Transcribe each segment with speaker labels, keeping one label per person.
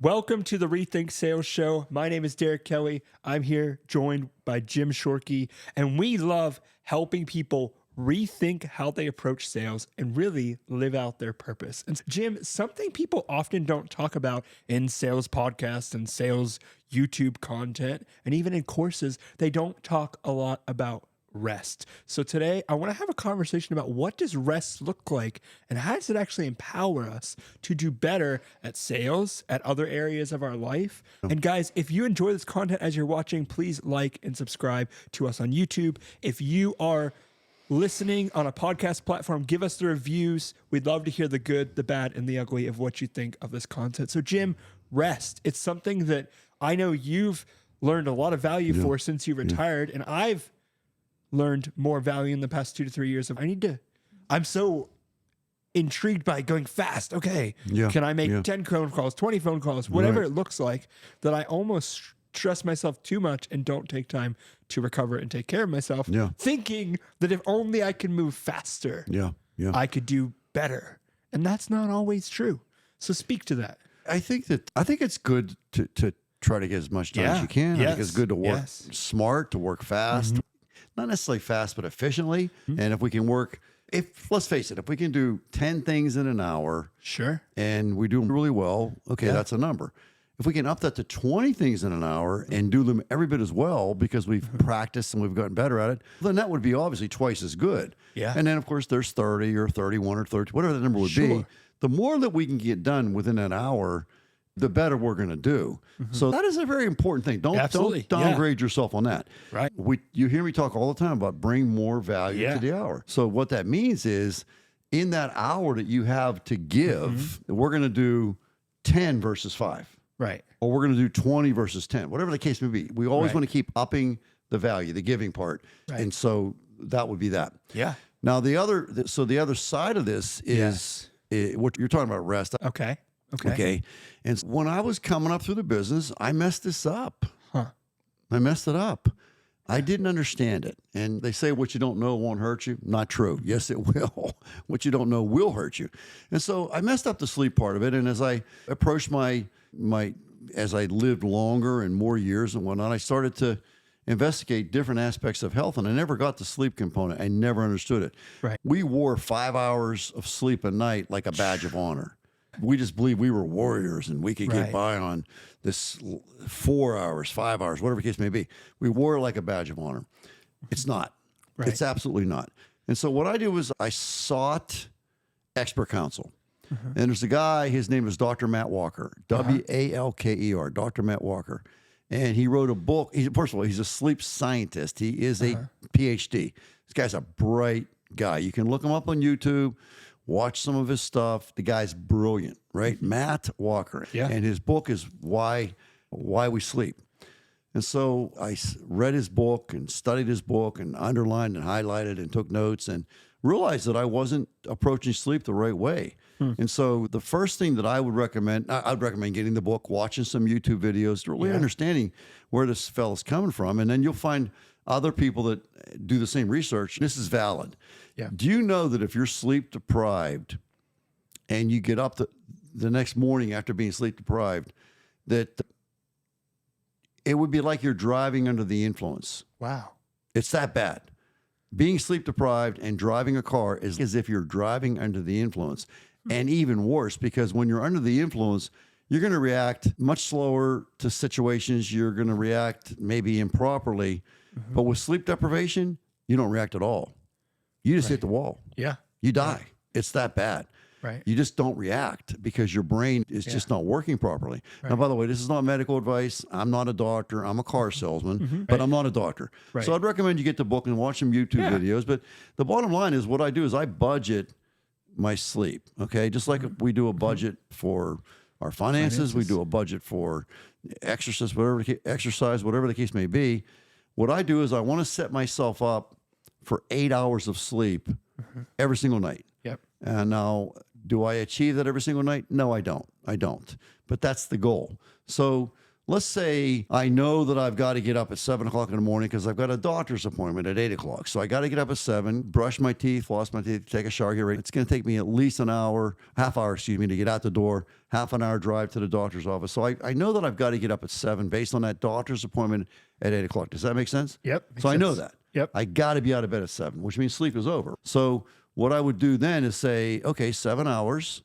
Speaker 1: Welcome to the Rethink Sales Show. My name is Derek Kelly. I'm here joined by Jim Shorkey, and we love helping people rethink how they approach sales and really live out their purpose. And Jim, something people often don't talk about in sales podcasts and sales YouTube content, and even in courses, they don't talk a lot about rest. So today I want to have a conversation about what does rest look like and how does it actually empower us to do better at sales, at other areas of our life. And guys, if you enjoy this content as you're watching, please like and subscribe to us on YouTube. If you are listening on a podcast platform, give us the reviews. We'd love to hear the good, the bad, and the ugly of what you think of this content. So Jim, rest. It's something that I know you've learned a lot of value for since you retired, and I've learned more value in the past 2 to 3 years. I'm so intrigued by going fast. Okay. Can I make 10 phone calls, 20 phone calls, whatever it looks like, that I almost stress myself too much and don't take time to recover and take care of myself, thinking that if only I could move faster, I could do better. And that's not always true. So speak to that.
Speaker 2: I think it's good to try to get as much done as you can. I think it's good to work smart, to work fast. Not necessarily fast, but efficiently. And if we can work, let's face it, if we can do 10 things in an hour, and we do them really well, that's a number. If we can up that to 20 things in an hour and do them every bit as well because we've practiced and we've gotten better at it, then that would be obviously twice as good. And then, of course, there's 30 or 31 or 30, whatever the number would be. The more that we can get done within an hour, the better we're going to do. So that is a very important thing. Don't downgrade yourself on that.
Speaker 1: Right.
Speaker 2: You hear me talk all the time about bring more value to the hour. So what that means is in that hour that you have to give, we're going to do 10 versus 5.
Speaker 1: Right.
Speaker 2: Or we're going to do 20 versus 10, whatever the case may be. We always want to keep upping the value, the giving part. And so that would be that. Now the other side of this is what you're talking about, rest.
Speaker 1: Okay.
Speaker 2: And when I was coming up through the business, I messed this up. I messed it up. I didn't understand it. And they say what you don't know won't hurt you. Not true. Yes, it will. What you don't know will hurt you. And so I messed up the sleep part of it. And as I approached as I lived longer and more years and whatnot, I started to investigate different aspects of health, and I never got the sleep component. I never understood it. We wore 5 hours of sleep a night like a badge of honor. We just believed we were warriors and we could get by on this 4 hours, 5 hours, whatever the case may be. We wore it like a badge of honor. It's not. It's absolutely not. And so what I did was I sought expert counsel. And there's a guy, his name is Dr. Matt Walker, Walker, Dr. Matt Walker. And he wrote a book. First of all, he's a sleep scientist. He is a PhD. This guy's a bright guy. You can look him up on YouTube. Watch some of his stuff. The guy's brilliant, right? Matt Walker. And his book is Why We Sleep. And so I read his book and studied his book and underlined and highlighted and took notes and realized that I wasn't approaching sleep the right way. And so the first thing that I would recommend, I'd recommend getting the book, watching some YouTube videos, really understanding where this fella's coming from. And then you'll find other people that do the same research. This is valid. Do you know that if you're sleep deprived and you get up the next morning after being sleep deprived, that it would be like you're driving under the influence?
Speaker 1: Wow.
Speaker 2: It's that bad. Being sleep deprived and driving a car is as if you're driving under the influence. And even worse, because when you're under the influence, you're going to react much slower to situations. You're going to react maybe improperly. But with sleep deprivation, you don't react at all. You just hit the wall. You die. It's that bad. You just don't react because your brain is just not working properly. Now, by the way, this is not medical advice. I'm not a doctor. I'm a car salesman, but I'm not a doctor. So I'd recommend you get the book and watch some YouTube videos. But the bottom line is what I do is I budget my sleep. Okay. Just like we do a budget for our finances, we do a budget for exercise, whatever the case may be. What I do is I want to set myself up for 8 hours of sleep every single night. And now, do I achieve that every single night? No, I don't. But that's the goal. So let's say I know that I've got to get up at 7 o'clock in the morning because I've got a doctor's appointment at 8 o'clock. So I got to get up at 7, brush my teeth, floss my teeth, take a shower, get ready. It's going to take me at least half hour, to get out the door, half an hour drive to the doctor's office. So I know that I've got to get up at 7 based on that doctor's appointment at 8 o'clock. Does that make sense?
Speaker 1: Yep.
Speaker 2: So I know that.
Speaker 1: Yep.
Speaker 2: I got to be out of bed at 7, which means sleep is over. So what I would do then is say, okay, 7 hours,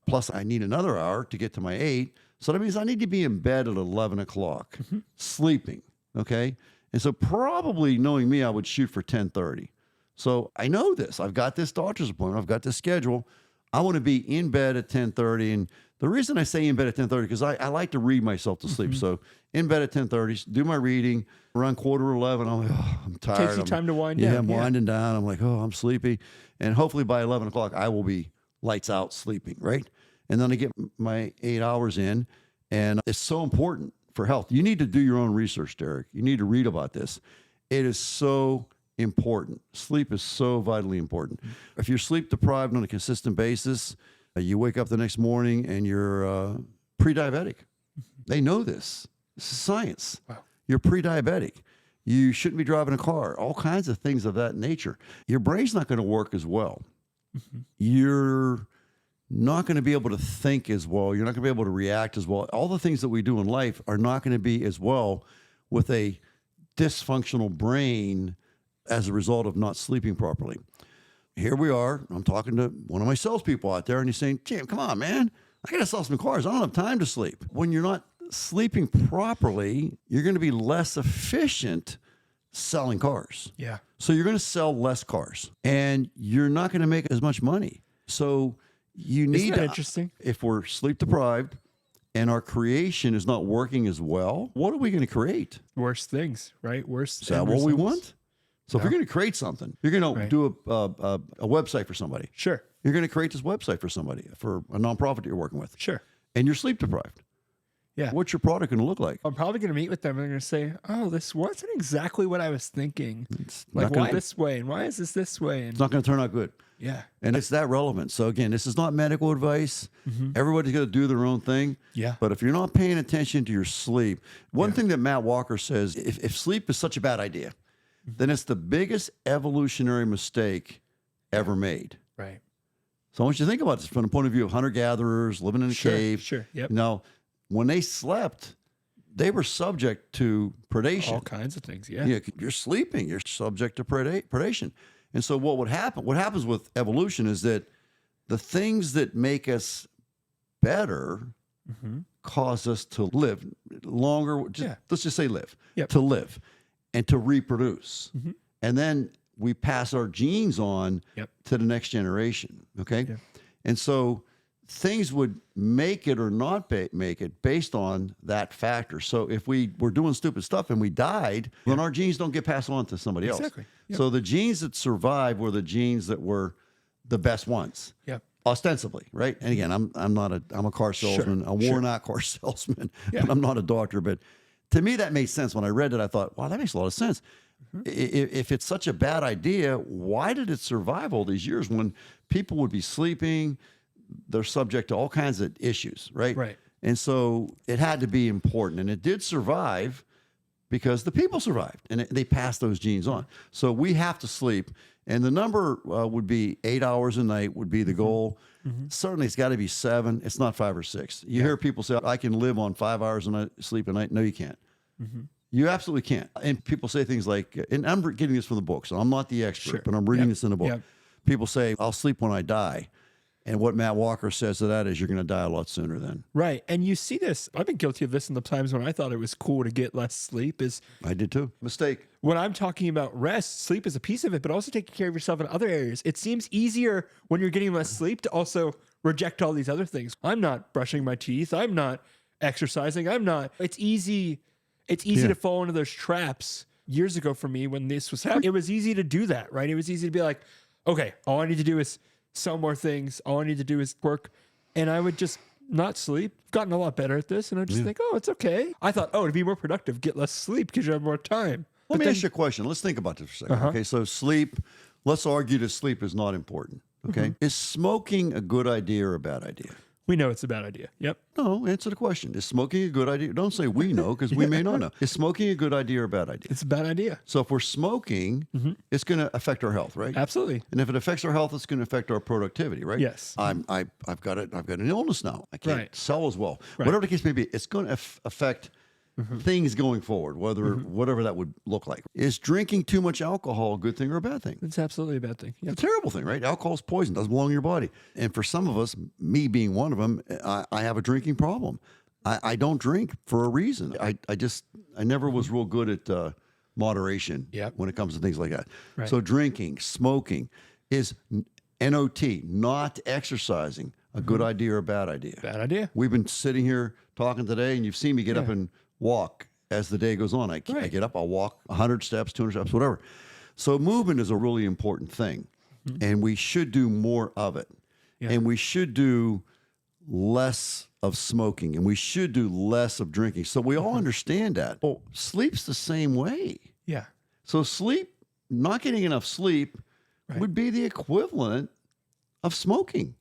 Speaker 2: plus I need another hour to get to my 8. So that means I need to be in bed at 11 o'clock, sleeping, okay? And so probably knowing me, I would shoot for 10:30. So I know this. I've got this doctor's appointment. I've got this schedule. I want to be in bed at 10:30. And the reason I say in bed at 10:30, because I like to read myself to sleep. So in bed at 10:30, do my reading. Around 10:45, I'm like, oh, I'm tired.
Speaker 1: Takes you time to wind down.
Speaker 2: Yeah, I'm winding down. I'm like, oh, I'm sleepy. And hopefully by 11 o'clock, I will be lights out sleeping, right? And then I get my 8 hours in. And it's so important for health. You need to do your own research, Derek. You need to read about this. It is so important. Sleep is so vitally important. If you're sleep deprived on a consistent basis, you wake up the next morning and you're pre-diabetic. They know this. This is science.
Speaker 1: Wow.
Speaker 2: You're pre-diabetic. You shouldn't be driving a car. All kinds of things of that nature. Your brain's not going to work as well. You're not going to be able to think as well. You're not going to be able to react as well. All the things that we do in life are not going to be as well with a dysfunctional brain as a result of not sleeping properly. Here we are. I'm talking to one of my salespeople out there, and he's saying, Jim, come on, man. I got to sell some cars. I don't have time to sleep. When you're not sleeping properly, you're going to be less efficient selling cars.
Speaker 1: Yeah.
Speaker 2: So you're going to sell less cars, and you're not going to make as much money. So you need
Speaker 1: Isn't that interesting?
Speaker 2: If we're sleep deprived and our creation is not working as well, what are we going to create?
Speaker 1: Worse things, right? Worse.
Speaker 2: Is that what we want? So if
Speaker 1: No.
Speaker 2: you're going to create something, you're going to
Speaker 1: Right.
Speaker 2: do a website for somebody.
Speaker 1: Sure.
Speaker 2: You're going to create this website for somebody, for a nonprofit that you're working with,
Speaker 1: Sure.
Speaker 2: and you're sleep deprived.
Speaker 1: Yeah.
Speaker 2: What's your product going to look like?
Speaker 1: I'm probably going to meet with them and they're going to say, oh, this wasn't exactly what I was thinking.
Speaker 2: It's
Speaker 1: Like,
Speaker 2: not gonna-
Speaker 1: why this way? And why is this way? And
Speaker 2: It's not going to turn out good.
Speaker 1: yeah.
Speaker 2: And it's that relevant. So again, this is not medical advice. Everybody's got to do their own thing.
Speaker 1: Yeah.
Speaker 2: But if you're not paying attention to your sleep, one thing that Matt Walker says, if sleep is such a bad idea, then it's the biggest evolutionary mistake ever made.
Speaker 1: Right.
Speaker 2: So I want you to think about this from the point of view of hunter-gatherers living in a cave.
Speaker 1: Sure. Yep.
Speaker 2: Now, when they slept, they were subject to predation.
Speaker 1: All kinds of things. Yeah.
Speaker 2: You're sleeping. You're subject to predation. And so what happens with evolution is that the things that make us better cause us to live longer. Let's just say live.
Speaker 1: Yep.
Speaker 2: To live and to reproduce. And then we pass our genes on to the next generation. Okay.
Speaker 1: Yep.
Speaker 2: And so things would make it or not make it based on that factor. So if we were doing stupid stuff and we died, then our genes don't get passed on to somebody else.
Speaker 1: Exactly. Yep.
Speaker 2: So the genes that survived were the genes that were the best ones.
Speaker 1: Yep.
Speaker 2: Ostensibly, right? And again, I'm a car salesman, a worn out car salesman, but I'm not a doctor. But to me, that made sense. When I read it, I thought, wow, that makes a lot of sense. If it's such a bad idea, why did it survive all these years when people would be sleeping? They're subject to all kinds of issues, right?
Speaker 1: Right.
Speaker 2: And so it had to be important. And it did survive because the people survived and they passed those genes on. So we have to sleep. And the number would be 8 hours a night would be the goal. Certainly it's got to be 7. It's not 5 or 6. You hear people say, I can live on 5 hours a night, sleep a night. No, you can't. You absolutely can't. And people say things like, and I'm getting this from the book, so I'm not the expert, but I'm reading this in the book.
Speaker 1: Yep.
Speaker 2: People say, I'll sleep when I die. And what Matt Walker says to that is you're going to die a lot sooner then.
Speaker 1: Right. And you see this, I've been guilty of this in the times when I thought it was cool to get less sleep is
Speaker 2: I did too. Mistake.
Speaker 1: when I'm talking about rest, sleep is a piece of it, but also taking care of yourself in other areas. It seems easier when you're getting less sleep to also reject all these other things. I'm not brushing my teeth. I'm not exercising. It's easy to fall into those traps. Years ago for me, when this was happening, it was easy to do that, right? It was easy to be like, okay, all I need to do is sell more things. All I need to do is work. And I would just not sleep. Gotten a lot better at this. And I just think, oh, it's okay. I thought, oh, to be more productive, get less sleep because you have more time.
Speaker 2: Let me ask you a question. Let's think about this for a second. Okay, so sleep, let's argue that sleep is not important. Okay. Is smoking a good idea or a bad idea?
Speaker 1: We know it's a bad idea. Yep.
Speaker 2: No, answer the question. Is smoking a good idea? Don't say we know, because we may not know. Is smoking a good idea or a bad idea?
Speaker 1: It's a bad idea.
Speaker 2: So if we're smoking, it's going to affect our health, right?
Speaker 1: Absolutely.
Speaker 2: And if it affects our health, it's going to affect our productivity, right?
Speaker 1: Yes.
Speaker 2: I've got an illness now. I can't
Speaker 1: Right.
Speaker 2: sell as well.
Speaker 1: Right.
Speaker 2: Whatever the case may be, it's going to affect things going forward, whatever that would look like. Is drinking too much alcohol a good thing or a bad thing?
Speaker 1: It's absolutely a bad thing. Yep.
Speaker 2: It's a terrible thing, right? Alcohol is poison, doesn't belong in your body. And for some of us, me being one of them, I have a drinking problem. I don't drink for a reason. I never was real good at moderation when it comes to things like that.
Speaker 1: Right.
Speaker 2: So drinking, smoking, is NOT, not exercising, a good idea or a bad idea?
Speaker 1: Bad idea.
Speaker 2: We've been sitting here talking today, and you've seen me get up and walk as the day goes on. I get up, I'll walk 100 steps, 200 steps, whatever. So movement is a really important thing, and we should do more of it.
Speaker 1: Yeah.
Speaker 2: And we should do less of smoking, and we should do less of drinking. So we all understand that. Well, sleep's the same way.
Speaker 1: Yeah.
Speaker 2: So sleep, not getting enough sleep
Speaker 1: Right.
Speaker 2: would be the equivalent of smoking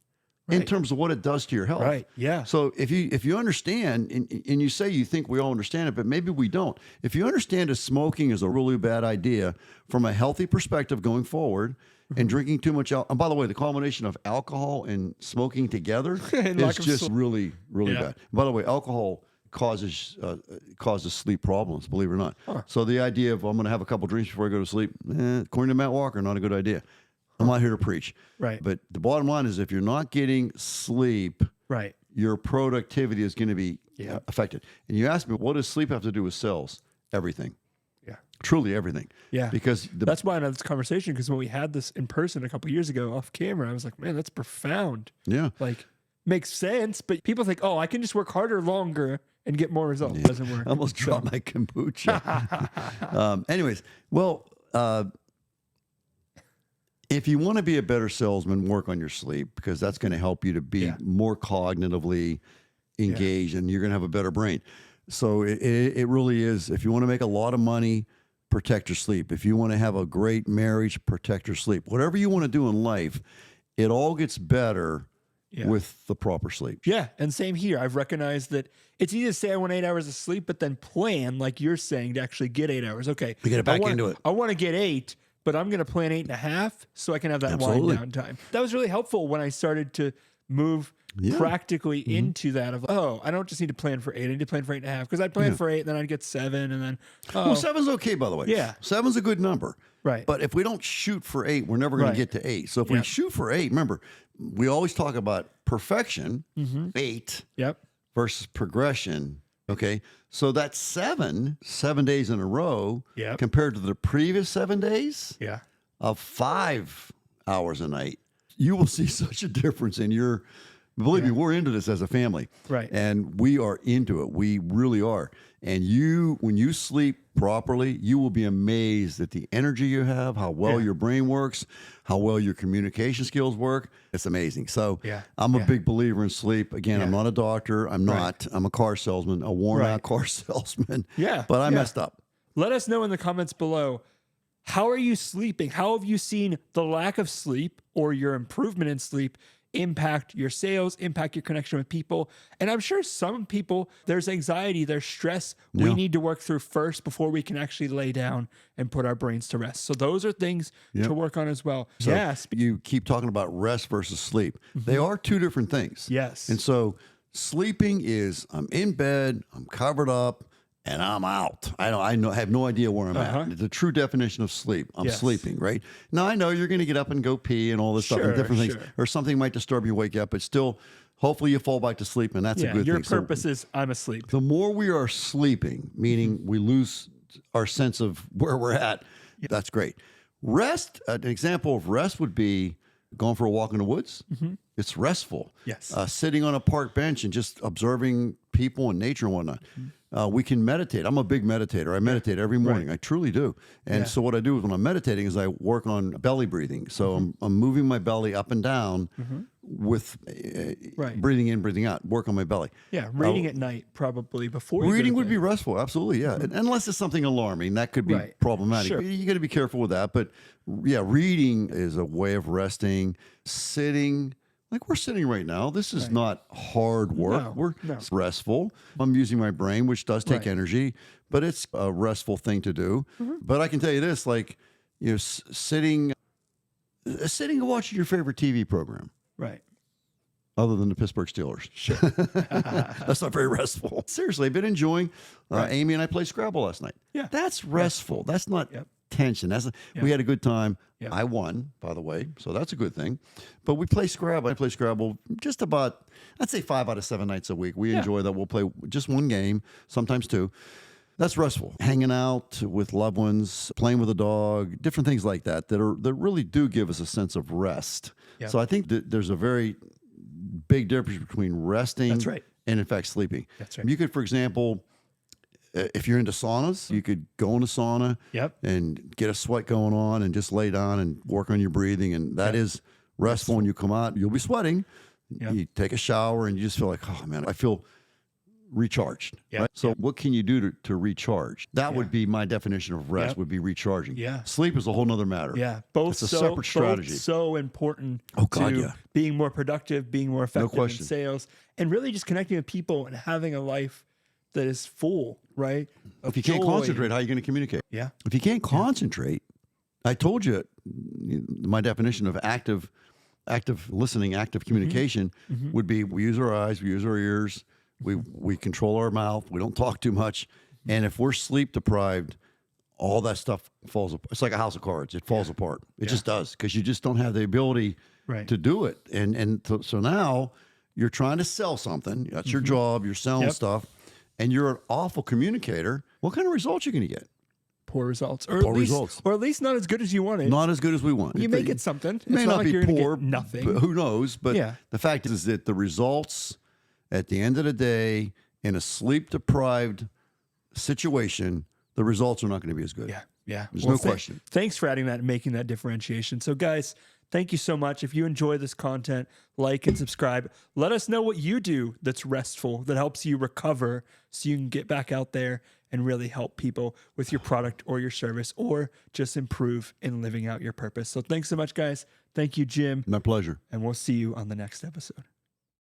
Speaker 2: in
Speaker 1: Right.
Speaker 2: terms of what it does to your health.
Speaker 1: Right. Yeah.
Speaker 2: So if you understand, and you say you think we all understand it, but maybe we don't. If you understand that smoking is a really bad idea from a healthy perspective going forward, and drinking too much and by the way, the combination of alcohol and smoking together
Speaker 1: And
Speaker 2: is
Speaker 1: lack of
Speaker 2: just
Speaker 1: sleep.
Speaker 2: really, really
Speaker 1: Yeah.
Speaker 2: bad. By the way, alcohol causes sleep problems, believe it or not. So the idea of I'm going to have a couple drinks before I go to sleep, according to Matt Walker, not a good idea. I'm not here to preach.
Speaker 1: Right.
Speaker 2: But the bottom line is, if you're not getting sleep,
Speaker 1: Right.
Speaker 2: your productivity is going to be
Speaker 1: Yeah.
Speaker 2: affected. And you asked me, what does sleep have to do with sales? Everything.
Speaker 1: Yeah.
Speaker 2: Truly everything.
Speaker 1: Yeah.
Speaker 2: Because
Speaker 1: That's why I had this conversation, because when we had this in person a couple of years ago off camera, I was like, man, that's profound.
Speaker 2: yeah.
Speaker 1: Like, makes sense, but people think, oh, I can just work harder longer and get more results. It doesn't work.
Speaker 2: I almost dropped my kombucha. Anyways, well, if you want to be a better salesman, work on your sleep, because that's going to help you to be more cognitively engaged, and you're going to have a better brain. So it really is. If you want to make a lot of money, protect your sleep. If you want to have a great marriage, protect your sleep. Whatever you want to do in life, it all gets better with the proper sleep.
Speaker 1: Yeah, and same here. I've recognized that it's easy to say I want 8 hours of sleep, but then plan, like you're saying, to actually get 8 hours. Okay,
Speaker 2: You get back into it.
Speaker 1: I want to get 8, but I'm going to plan 8.5 so I can have that
Speaker 2: Absolutely.
Speaker 1: wind down time. That was really helpful when I started to move practically into that of, oh, I don't just need to plan for 8. I need to plan for 8.5, because I'd plan for 8, then I'd get 7, and then
Speaker 2: Well, 7's okay, by the way.
Speaker 1: Yeah.
Speaker 2: 7's a good number.
Speaker 1: Right.
Speaker 2: But if we don't shoot for 8, we're never going
Speaker 1: Right.
Speaker 2: to get to 8. So if we shoot for 8, remember, we always talk about perfection, 8
Speaker 1: Yep.
Speaker 2: versus progression. Okay. So that's 7 days in a row
Speaker 1: Yep.
Speaker 2: compared to the previous 7 days
Speaker 1: Yeah.
Speaker 2: of 5 hours a night. You will see such a difference in your. Believe me, we're into this as a family.
Speaker 1: Right.
Speaker 2: And we are into it. We really are. And when you sleep properly, you will be amazed at the energy you have, how well your brain works, how well your communication skills work. It's amazing. So I'm a big believer in sleep. Again, I'm not a doctor. I'm not. I'm a car salesman, a worn out car salesman.
Speaker 1: Yeah.
Speaker 2: But I messed up.
Speaker 1: Let us know in the comments below, how are you sleeping? How have you seen the lack of sleep or your improvement in sleep impact your sales, impact your connection with people? And I'm sure some people, there's anxiety, there's stress we need to work through first before we can actually lay down and put our brains to rest. So those are things to work on as well.
Speaker 2: So
Speaker 1: Yes.
Speaker 2: you keep talking about rest versus sleep. They are two different things.
Speaker 1: Yes.
Speaker 2: And so sleeping is I'm in bed, I'm covered up, and I'm out. I have no idea where I'm at. The true definition of sleep. I'm sleeping, right? Now, I know you're going to get up and go pee and all this stuff and different things, or something might disturb you, wake up, but still, hopefully you fall back to sleep, and that's a good
Speaker 1: your
Speaker 2: thing.
Speaker 1: purpose is I'm asleep.
Speaker 2: The more we are sleeping, meaning we lose our sense of where we're at, that's great. Rest, an example of rest would be going for a walk in the woods. It's restful.
Speaker 1: Yes.
Speaker 2: Sitting on a park bench and just observing people and nature and whatnot. We can meditate. I'm a big meditator. I meditate every morning. I truly do. And so what I do when I'm meditating is I work on belly breathing. So I'm moving my belly up and down with breathing in, breathing out, work on my belly.
Speaker 1: Yeah. Reading at night, probably before you go
Speaker 2: Reading
Speaker 1: to
Speaker 2: would
Speaker 1: bed.
Speaker 2: be restful. Absolutely. Yeah. Unless it's something alarming, that could be problematic.
Speaker 1: Sure.
Speaker 2: You got to be careful with that. But yeah, reading is a way of resting. Sitting Like we're sitting right now. This is not hard work. It's restful. I'm using my brain, which does take energy, but it's a restful thing to do. But I can tell you this, like, you know, sitting and watching your favorite TV program.
Speaker 1: Right.
Speaker 2: Other than the Pittsburgh Steelers.
Speaker 1: Sure.
Speaker 2: That's not very restful. Seriously, I've been enjoying, Amy and I played Scrabble last night.
Speaker 1: Yeah.
Speaker 2: That's restful. That's not tension. We had a good time.
Speaker 1: Yep.
Speaker 2: I won, by the way, so that's a good thing. But we play Scrabble. I play Scrabble just about, I'd say 5 out of 7 nights a week. We enjoy that. We'll play just one game, sometimes 2. That's restful. Hanging out with loved ones, playing with a dog, different things like that that really do give us a sense of rest.
Speaker 1: Yep.
Speaker 2: So I think that there's a very big difference between resting and, in fact, sleeping.
Speaker 1: That's right.
Speaker 2: You could, for example, if you're into saunas, you could go in a sauna and get a sweat going on and just lay down and work on your breathing. And that is restful. When you come out, you'll be sweating. You take a shower and you just feel like, oh, man, I feel recharged. Right? So what can you do to recharge? That would be my definition of rest, would be recharging. Sleep is a whole nother matter.
Speaker 1: Yeah. Both
Speaker 2: it's a separate strategy.
Speaker 1: Both so important
Speaker 2: to
Speaker 1: being more productive, being more effective in
Speaker 2: question.
Speaker 1: sales, and really just connecting with people and having a life that is full, right?
Speaker 2: If you can't concentrate, how are you going to communicate?
Speaker 1: Yeah.
Speaker 2: If you can't concentrate, I told you my definition of active listening, active communication would be we use our eyes, we use our ears, we control our mouth, we don't talk too much. And if we're sleep deprived, all that stuff falls apart. It's like a house of cards. It falls apart. It just does, because you just don't have the ability to do it. So now you're trying to sell something. That's your job. You're selling stuff. And you're an awful communicator. What kind of results are you going to get?
Speaker 1: Poor results. Or at least not as good as you wanted.
Speaker 2: Not as good as we want.
Speaker 1: You may get something. It's
Speaker 2: may not
Speaker 1: like
Speaker 2: be
Speaker 1: you're
Speaker 2: poor.
Speaker 1: Get nothing.
Speaker 2: But who knows? But the fact is that the results at the end of the day, in a sleep-deprived situation, the results are not going to be as good.
Speaker 1: Yeah.
Speaker 2: There's no question.
Speaker 1: Thanks for adding that and making that differentiation. So, guys, thank you so much. If you enjoy this content, like and subscribe. Let us know what you do that's restful, that helps you recover so you can get back out there and really help people with your product or your service, or just improve in living out your purpose. So thanks so much, guys. Thank you, Jim.
Speaker 2: My pleasure.
Speaker 1: And we'll see you on the next episode.